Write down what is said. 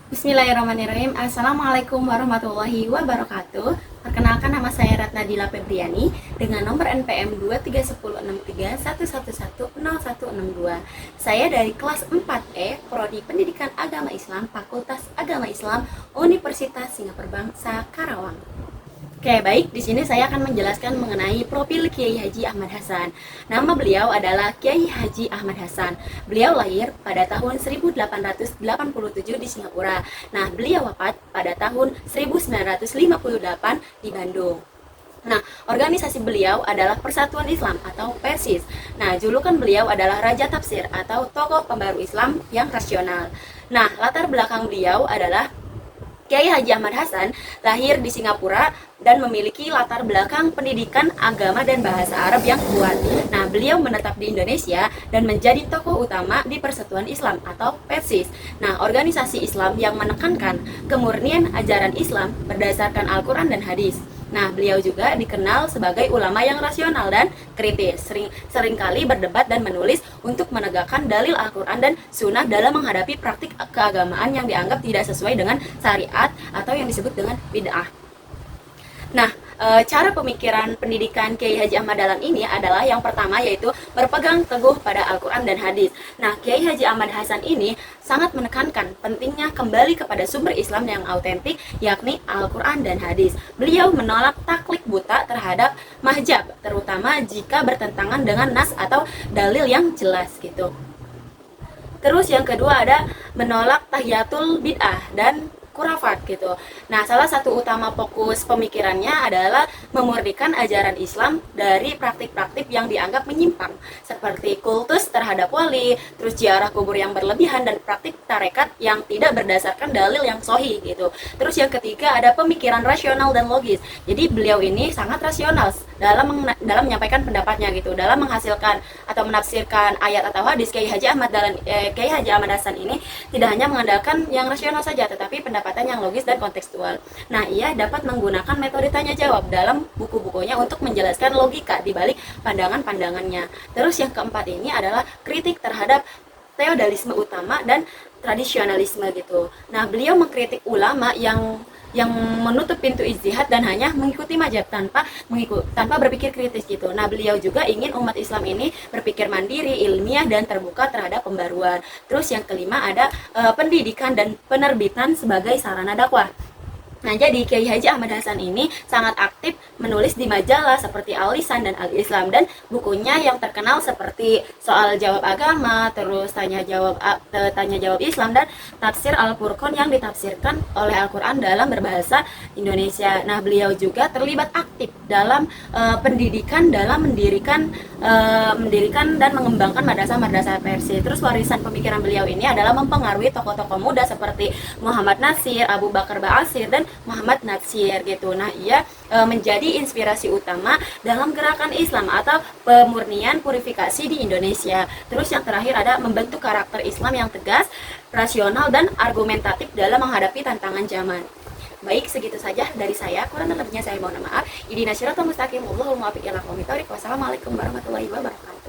Bismillahirrahmanirrahim. Assalamualaikum warahmatullahi wabarakatuh. Perkenalkan, nama saya Ratna Dila Febriani dengan nomor NPM 2316311110162. Saya dari kelas 4E, Prodi Pendidikan Agama Islam, Fakultas Agama Islam, Universitas Singapura Bangsa, Karawang. Oke, baik. Di sini saya akan menjelaskan mengenai profil Kiai Haji Ahmad Hasan. Nama beliau adalah Kiai Haji Ahmad Hasan. Beliau lahir pada tahun 1887 di Singapura. Nah, beliau wafat pada tahun 1958 di Bandung. Nah, organisasi beliau adalah Persatuan Islam atau Persis. Nah, julukan beliau adalah Raja Tafsir atau tokoh pembaru Islam yang rasional. Nah, latar belakang beliau adalah Kiai Haji Ahmad Hasan lahir di Singapura dan memiliki latar belakang pendidikan agama dan bahasa Arab yang kuat. Nah, beliau menetap di Indonesia dan menjadi tokoh utama di Persatuan Islam atau Persis. Nah, organisasi Islam yang menekankan kemurnian ajaran Islam berdasarkan Al-Quran dan hadis. Nah, beliau juga dikenal sebagai ulama yang rasional dan kritis, seringkali berdebat dan menulis untuk menegakkan dalil Al-Quran dan Sunnah dalam menghadapi praktik keagamaan yang dianggap tidak sesuai dengan syariat atau yang disebut dengan bid'ah. Nah, cara pemikiran pendidikan Kiai Haji Ahmad Dahlan ini adalah yang pertama, yaitu berpegang teguh pada Al-Quran dan hadis. Nah, Kiai Haji Ahmad Hasan ini sangat menekankan pentingnya kembali kepada sumber Islam yang autentik, yakni Al-Quran dan hadis. Beliau menolak taklid buta terhadap mahjab, terutama jika bertentangan dengan nas atau dalil yang jelas gitu. Terus yang kedua ada menolak tahiyatul bid'ah dan kurafat gitu. Nah, salah satu utama fokus pemikirannya adalah memurnikan ajaran Islam dari praktik-praktik yang dianggap menyimpang, seperti kultus terhadap wali, terus ziarah kubur yang berlebihan, dan praktik tarekat yang tidak berdasarkan dalil yang sahih gitu. Terus yang ketiga ada pemikiran rasional dan logis. Jadi beliau ini sangat rasional dalam menyampaikan pendapatnya gitu, dalam menghasilkan atau menafsirkan ayat atau hadis. Kiai Haji Ahmad Hasan ini tidak hanya mengandalkan yang rasional saja, tetapi pendapatan yang logis dan kontekstual. Nah, ia dapat menggunakan metode tanya jawab dalam buku-bukunya untuk menjelaskan logika di balik pandangan-pandangannya. Terus yang keempat ini adalah kritik terhadap feodalisme utama dan tradisionalisme gitu. Nah, beliau mengkritik ulama yang menutup pintu ijtihad dan hanya mengikuti mazhab tanpa berpikir kritis gitu. Nah, beliau juga ingin umat Islam ini berpikir mandiri, ilmiah, dan terbuka terhadap pembaruan. Terus yang kelima ada pendidikan dan penerbitan sebagai sarana dakwah. Nah, jadi Kiai Haji Ahmad Hasan ini sangat aktif menulis di majalah seperti Al-Lisan dan Al-Islam, dan bukunya yang terkenal seperti Soal Jawab Agama, terus Tanya Jawab Islam, dan Tafsir Al-Furqan yang ditafsirkan oleh Al-Quran dalam berbahasa Indonesia. Nah, beliau juga terlibat aktif dalam pendidikan, dalam mendirikan dan mengembangkan madrasah-madrasah Persis. Terus warisan pemikiran beliau ini adalah mempengaruhi tokoh-tokoh muda seperti Muhammad Nasir, Abu Bakar Ba'asyir, dan Muhammad Natsir gitu. Nah, ia menjadi inspirasi utama dalam gerakan Islam atau pemurnian purifikasi di Indonesia. Terus yang terakhir ada membentuk karakter Islam yang tegas, rasional, dan argumentatif dalam menghadapi tantangan zaman. Baik, segitu saja dari saya. Kurang lebihnya saya mohon maaf. Ihdinas siratal mustaqim, wallahul muwaffiq ila aqwamit thoriq. Wassalamualaikum warahmatullahi wabarakatuh.